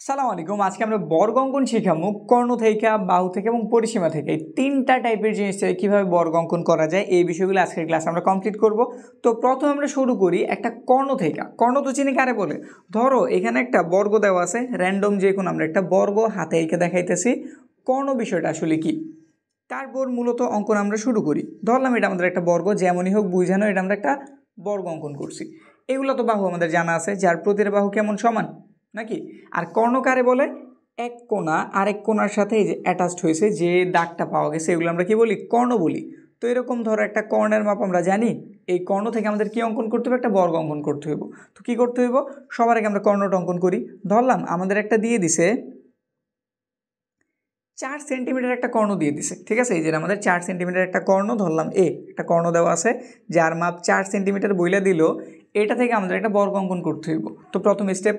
সালাম আলাইকুম। আজকে আমরা বর্গ অঙ্কন শিখাবো কর্ণ থেকে, বাহু থেকে এবং পরিসীমা থেকে। এই তিনটা টাইপের জিনিস থেকে কীভাবে বর্গ অঙ্কন করা যায় এই বিষয়গুলো আজকের ক্লাস আমরা কমপ্লিট করব। তো প্রথমে আমরা শুরু করি একটা কর্ণ থেকে। কর্ণ তো চিনি কারে বলে? ধরো এখানে একটা বর্গ দেওয়া আছে, র্যান্ডম যে কোনো আমরা একটা বর্গ হাতে এঁকে দেখাইতেছি। কর্ণ বিষয়টা আসলে কি, তারপর মূলত অঙ্কন আমরা শুরু করি। ধরলাম এটা আমাদের একটা বর্গ, যেমনই হোক বুঝানো এটা আমরা একটা বর্গ অঙ্কন করছি। এগুলো তো বাহু আমাদের জানা আছে, যার প্রতিটা বাহু কেমন সমান নাকি। আর কর্ণ কারে বলে? এক কোণা আরেক কোণার সাথে এই যে অ্যাটাচড হয়েছে যে দাগটা পাওয়া গেছে এগুলো আমরা কি বলি? কর্ণ বলি। তো এরকম ধরো একটা কর্ণের মাপ আমরা জানি, এই কর্ণ থেকে আমাদের কি অঙ্কন করতে হবে? একটা বর্গ অঙ্কন করতে হইব। তো কি করতে হইব? সবার আগে আমরা কর্ণটা অঙ্কন করি। ধরলাম আমাদের একটা দিয়ে দিছে 4 সেন্টিমিটার একটা কর্ণ দিয়ে দিছে, ঠিক আছে। এই যে আমাদের 4 সেন্টিমিটার একটা কর্ণ ধরলাম, একটা কর্ণ দেওয়া আছে যার মাপ 4 সেন্টিমিটার বইলা দিল। এটা থেকে আমাদের একটা বর্গ অঙ্কন করতে হইব। তো প্রথম স্টেপ,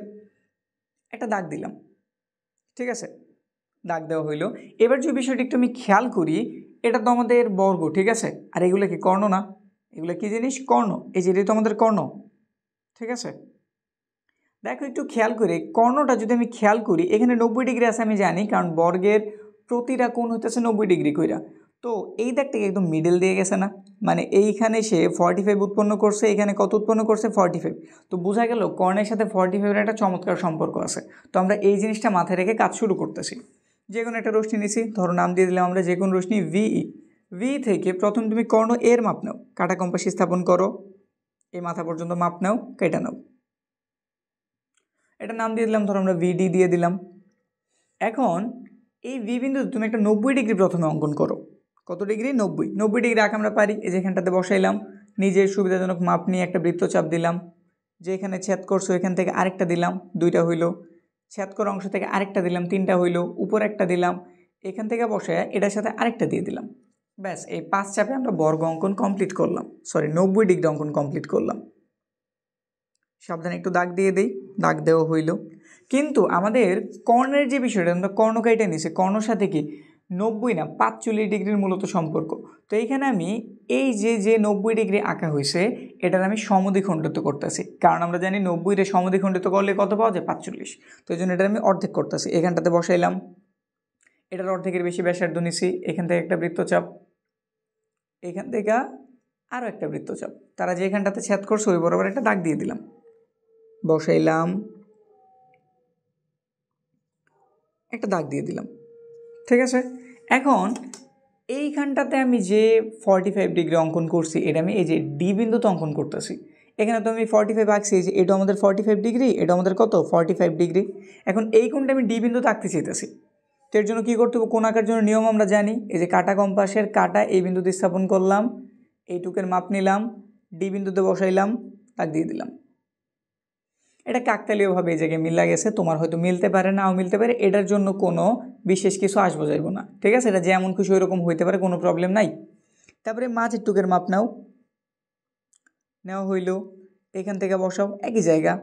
একটা দাগ দিলাম, ঠিক আছে, দাগ দেওয়া হইলো। এবার যে বিষয়টি একটু আমি খেয়াল করি, এটা তো আমাদের বর্গ, ঠিক আছে। আর এগুলো কি কর্ণ না? এগুলো কি জিনিস? কর্ণ। এই যে এটা তো আমাদের কর্ণ, ঠিক আছে। দেখো একটু খেয়াল করে কর্ণটা যদি আমি খেয়াল করি, এখানে 90 ডিগ্রি আছে আমি জানি, কারণ বর্গের প্রতিটা কোণ হইতেছে 90 ডিগ্রি কইরা। তো এই দাগটাকে একদম মিডল দিয়ে গেছে না, মানে এইখানে সে 45 উৎপন্ন করছে, এখানে কত উৎপন্ন করছে? 45। তো বোঝা গেল কর্ণের সাথে 45-এর একটা চমৎকার সম্পর্ক আছে। তো আমরা এই জিনিসটা মাথায় রেখে কাজ শুরু করতেছি। যে কোনো একটা রশ্মি নিছি, ধরো নাম দিয়ে দিলাম আমরা যে কোনো রশ্মি ভিই। ভি থেকে প্রথম তুমি কর্ণ এর মাপ নাও, কাটা কম্পাস স্থাপন করো, এই মাথা পর্যন্ত মাপ নাও, কেটে নাও। এটা নাম দিয়ে দিলাম, ধরো আমরা ভিডি দিয়ে দিলাম। এখন এই ভি বিন্দুতে তুমি একটা 90 ডিগ্রি প্রথমে অঙ্কন করো। কত ডিগ্রি? 90 ডিগ্রি আঁকা আমরা পারি। এই যেখানটাতে বসাইলাম, নিজের সুবিধাজনক মাপ নিয়ে একটা বৃত্তচাপ দিলাম। যেখানে ছেদ করছো এখান থেকে আরেকটা দিলাম, 2টা হইলো। ছেদ করা অংশ থেকে আরেকটা দিলাম, 3টা হইলো। উপর একটা দিলাম, এখান থেকে বসায় এটার সাথে আরেকটা দিয়ে দিলাম। ব্যাস, এই 5 চাপে আমরা বর্গ অঙ্কন কমপ্লিট করলাম, 90 ডিগ্রি অঙ্কন কমপ্লিট করলাম। সাবধানে একটু দাগ দিয়ে দেই, দাগ দেওয়া হইল। কিন্তু আমাদের কর্ণের যে বিষয়টা, আমরা কর্ণ কেটে নিছি, কর্ণর সাথে কি 90 না 45 ডিগ্রির মূলত সম্পর্ক। তো এইখানে আমি এই যে 90 ডিগ্রি আঁকা হয়েছে এটার আমি সমদ্বিখণ্ডিত করতেছি, কারণ আমরা জানি 90-রে সমদ্বিখণ্ডিত করলে কত পাওয়া যায়? 45। তো এই জন্য এটা আমি অর্ধেক করতেছি, এখানটাতে বসাইলাম। এটার অর্ধেকের বেশি ব্যাসার্ধ নিছি, এখান থেকে একটা বৃত্তচাপ, এখান থেকে আরও একটা বৃত্তচাপ, তারা যেখানটাতে ছেদ করছে ওই বরাবর একটা দাগ দিয়ে দিলাম, বসাইলাম, একটা দাগ দিয়ে দিলাম, ঠিক আছে। এখন এইখানটাতে আমি যে 45 ডিগ্রি অঙ্কন করছি এটা আমি এই যে ডি বিন্দুতে অঙ্কন করতেছি। এখানে তো আমি 45 আঁকছি, যে এটা আমাদের 45 ডিগ্রি, এটা আমাদের কত? 45 ডিগ্রি। এখন এই কোণটা আমি ডি বিন্দুতে আঁকতে চাইতেছি। তো এর জন্য কী করতে হবে? কোণ আঁকার জন্য নিয়ম আমরা জানি, এই যে কাটা কম্পাসের কাটা এই বিন্দুতে স্থাপন করলাম, এইটুকের মাপ নিলাম, ডি বিন্দুতে বসাইলাম, দাগ দিয়ে দিলাম। এটা কাকতালীয়ভাবে এই জায়গায় মিলা গেছে, তোমার হয়তো মিলতে পারে, নাও মিলতে পারে, এটার জন্য কোনো বিশেষ কিছু আসবো যাইব না, ঠিক আছে। এটা যেমন খুশি ওইরকম হইতে পারে, কোনো প্রবলেম নাই। তারপরে মাঝের টুকের মাপ নাও, নেওয়া হইল, এখান থেকে বসাও একই জায়গা,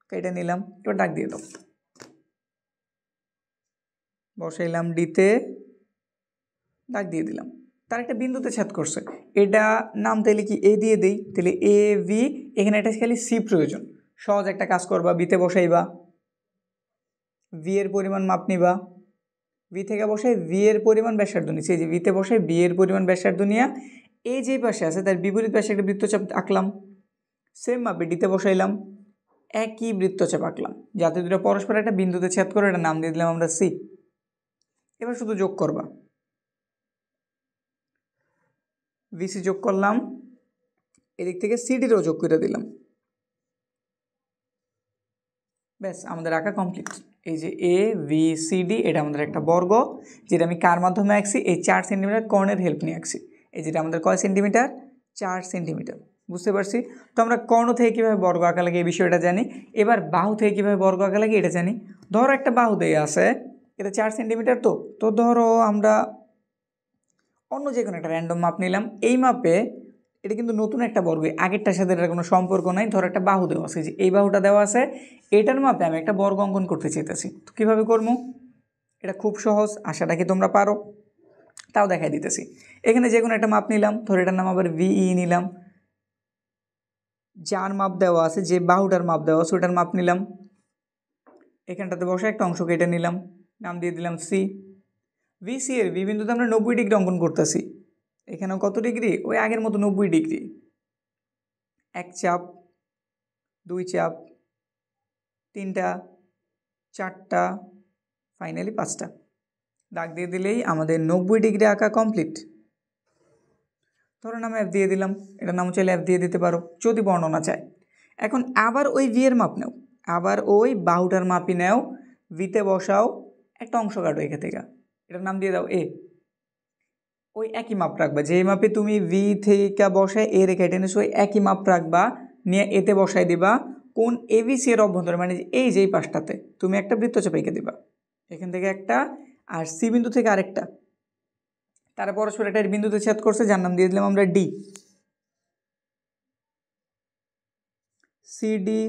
কেটে নিলাম, এবার দাগ দিয়ে দাও, বসাইলাম ডিতে, দাগ দিয়ে দিলাম। তার একটা বিন্দুতে ছেদ করছে, এটা নাম তাইলে কি এ দিয়ে দেই, তাহলে এ ভি, এখানে এটা খালি সি প্রয়োজন। সহজ একটা কাজ করবা, বিতে বসাইবা, ভি এর পরিমাণ মাপ নিবা, ভি থেকে বসাই ভি এর পরিমাণ ব্যাসার্ধ নিচ্ছি, এই যে ভিতে বসাই ভি এর পরিমাণ ব্যাসার্ধ নিয়ে এই যে পাশে আছে তার বিপরীত পাশে একটা বৃত্তচাপ আঁকলাম, সেম মাপে ডিতে বসাইলাম, একই বৃত্তচাপ আঁকলাম, যাতে দুটো পরস্পর একটা বিন্দুতে ছেদ করে, এটা নাম দিয়ে দিলাম আমরা সি। এবার শুধু যোগ করবা, ভিসি যোগ করলাম, এদিক থেকে সিডিরও যোগ করে দিলাম, ব্যাস আমাদের আঁকা কমপ্লিট। এই যে এ ভি সি ডি এটা আমাদের একটা বর্গ, যেটা আমি কার মাধ্যমে আঁকছি? এই 4 সেন্টিমিটার কর্ণের হেল্প নিয়ে আঁকছি। এই যেটা আমাদের কয় সেন্টিমিটার? 4 সেন্টিমিটার, বুঝতে পারছি। তো আমরা কর্ণ থেকে কীভাবে বর্গ আঁকা লাগে এই বিষয়টা জানি। এবার বাহু থেকে কীভাবে বর্গ আঁকা লাগে এটা জানি। ধরো একটা বাহু দিয়ে আছে, এটা 4 সেন্টিমিটার। তো ধরো আমরা অন্য যে কোনো একটা র্যান্ডম মাপ নিলাম, এই মাপে এটা কিন্তু নতুন একটা বর্গ, আগেরটার সাথে এটার কোনো সম্পর্ক নাই। ধরো একটা বাহু দেওয়া আছে, যে এই বাহুটা দেওয়া আছে, এটার মাপে আমি একটা বর্গ অঙ্কন করতে চাইতেছি। তো কীভাবে করবো? এটা খুব সহজ, আশা রাখি তোমরা পারো, তাও দেখাই দিতেছি। এখানে যে কোনো একটা মাপ নিলাম, ধরো এটার নাম আবার ভিই নিলাম, যার মাপ দেওয়া আছে, যে বাহুটার মাপ দেওয়া আছে ওটার মাপ নিলাম, এখানটাতে বসে একটা অংশ কেটে নিলাম, নাম দিয়ে দিলাম সি। ভিসি এর ভি বিন্দুতে আমরা 90 ডিগ্রি অঙ্কন করতেছি। এখানেও কত ডিগ্রি? ওই আগের মতো 90 ডিগ্রি। এক চাপ, দুই চাপ, তিনটা, চারটা, ফাইনালি পাঁচটা। দাগ দিয়ে দিলেই আমাদের 90 ডিগ্রি আঁকা কমপ্লিট। ধরুন আমি এফ দিয়ে দিলাম, এটার নাম চাইলে এফ দিয়ে দিতে পারো যদি বর্ণনা চাই। এখন আবার ওই ভি এর মাপ নাও, আবার ওই বাহুটার মাপই নাও, ভিতে বসাও, একটা অংশ কাটো এখান থেকে, এটার নাম দিয়ে দাও এ। ওই একই মাপ রাখবা, যেই মাপে তুমি ভি থেকে বসায় এ রেখে টেনেছো, ওই একই মাপ রাখবা, নিয়ে এতে বসাই দিবা। কোন এবিসি এর অভ্যন্তরে, মানে এই যেই পাশটাতে তুমি একটা বৃত্তচাপ এঁকে দিবা, এখান থেকে একটা, আর সি বিন্দু থেকে আরেকটা, তারা পরস্পর একটা বিন্দুতে ছেদ করছে, যার নাম দিয়ে দিলাম আমরা ডি। সিডি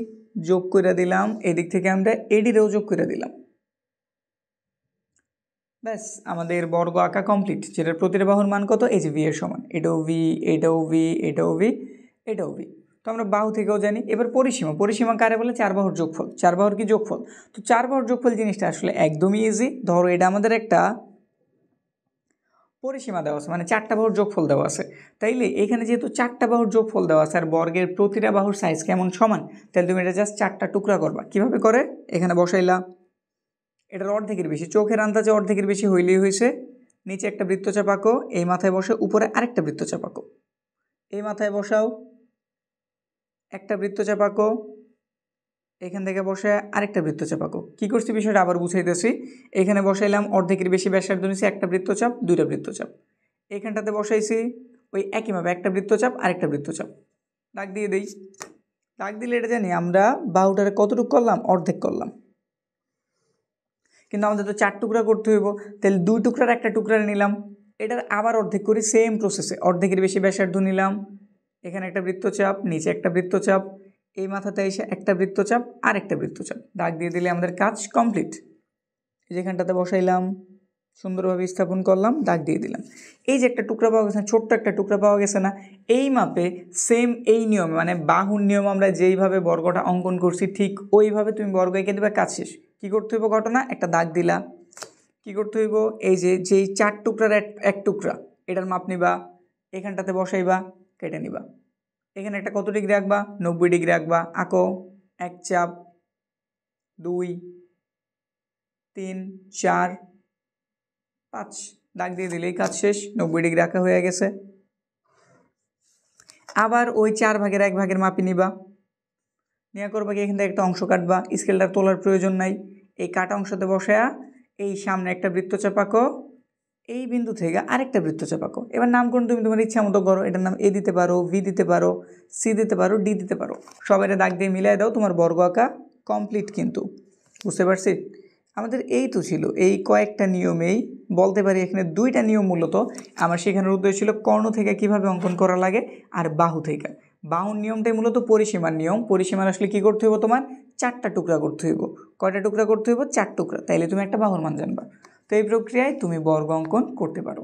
যোগ করে দিলাম, এদিক থেকে আমরা এডিরেও যোগ করে দিলাম। ব্যাস আমাদের বর্গ আঁকা কমপ্লিট, যেটার প্রতিটা বাহুর মান কত? এই যে ভি এর সমান, এটাও ভি, এটাও ভি, এটাও ভি, এটাও ভি। তো আমরা বাহু থেকেও জানি। এবার পরিসীমা, পরিসীমা কারে বলে? চার বাহুর যোগফল। চার বাহুর কি যোগফল? তো চার বাহুর যোগফল জিনিসটা আসলে একদমই ইজি। ধরো এটা আমাদের একটা পরিসীমা দেওয়া আছে, মানে চারটা বাহুর যোগফল দেওয়া আছে। তাইলে এখানে যেহেতু চারটা বাহুর যোগফল দেওয়া আছে আর বর্গের প্রতিটা বাহুর সাইজ কেমন সমান, তাহলে তুমি এটা জাস্ট চারটা টুকরা করবা। কিভাবে করে? এখানে বসাইলা, এটার অর্ধেকের বেশি, চোখের আন্দাজে অর্ধেকের বেশি হইলেই হয়েছে। নিচে একটা বৃত্তচাপ আঁকো, এই মাথায় বসে উপরে আরেকটা বৃত্তচাপ আঁকো, এই মাথায় বসাও, একটা বৃত্তচাপ আঁকো, এখান থেকে বসে আরেকটা বৃত্তচাপ আঁকো। কী করছি বিষয়টা আবার বুঝাইতেছি। এখানে বসাইলাম অর্ধেকের বেশি ব্যাসার্ধ নিচে একটা বৃত্তচাপ, দুইটা বৃত্তচাপ। এখানটাতে বসাইছি ওই একইভাবে একটা বৃত্তচাপ আরেকটা বৃত্তচাপ। দাগ দিয়ে দিই, দাগ দিলে এটা জানি আমরা বাহুটারে কতটুকু করলাম? অর্ধেক করলাম। কিন্তু আমাদের তো চার টুকরা করতে হইব, তাহলে দুই টুকরার একটা টুকরা নিলাম, এটার আবার অর্ধেক করি সেম প্রসেসে। অর্ধেকের বেশি ব্যাসার্ধ নিলাম, এখানে একটা বৃত্তচাপ, নিচে একটা বৃত্তচাপ, এই মাথাতে এসে একটা বৃত্তচাপ আর একটা বৃত্তচাপ। দাগ দিয়ে দিলে আমাদের কাজ কমপ্লিট। যেখানটাতে বসাইলাম, সুন্দরভাবে স্থাপন করলাম, দাগ দিয়ে দিলাম। এই যে একটা টুকরা পাওয়া গেছে, ছোট্ট একটা টুকরা পাওয়া গেছে না? এই মাপে সেম এই নিয়মে, মানে বাহুর নিয়ম আমরা যেইভাবে বর্গটা অঙ্কন করছি ঠিক ওইভাবে তুমি বর্গ এঁকে দেবে, কাজ শেষ। কী করতে হইব? ঘটনা একটা দাগ দিলা। কী করতে হইব? এই যে যেই চার টুকরার এক টুকরা, এটার মাপ নিবা, এখানটাতে বসাইবা, কেটে নিবা। এখানে একটা কত ডিগ্রি আঁকবা? 90 ডিগ্রি আঁকবা। আঁকো, এক চাপ, 2, 3, 4, 5, দাগ দিয়ে দিলেই কাজ শেষ। 90 ডিগ্রি আঁকা হয়ে গেছে। আবার ওই 4 ভাগের 1 ভাগের মাপি নিবা, নিয়ে করবা কি? এখান থেকে একটা অংশ কাটবা, স্কেলটা তোলার প্রয়োজন নাই। এই কাটা অংশতে বসায়া এই সামনে একটা বৃত্তচাপ আঁকো, এই বিন্দু থেকে আরেকটা বৃত্তচাপ আঁকো। এবার নামকরণ তুমি তোমার ইচ্ছা মতো করো, এটার নাম এ দিতে পারো, ভি দিতে পারো, সি দিতে পারো, ডি দিতে পারো। সবাই দাগ দিয়ে মিলাই দাও, তোমার বর্গ আঁকা কমপ্লিট। কিন্তু বুঝতে পারছি আমাদের এই তো ছিল এই কয়েকটা নিয়মেই বলতে পারি। এখানে দুইটা নিয়ম মূলত আমার শেখানোর উদ্দেশ্য ছিল, কর্ণ থেকে কিভাবে অঙ্কন করা লাগে আর বাহু থেকে। বাহুর নিয়মটাই মূলত পরিসীমার নিয়ম। পরিসীমার আসলে কী করতে হইব? তোমার চারটা টুকরা করতে হইব। কয়টা টুকরা করতে হইব? 4 টুকরা, তাইলে তুমি একটা বাহুর মান জানবা। তো এই প্রক্রিয়ায় তুমি বর্গ অঙ্কন করতে পারো।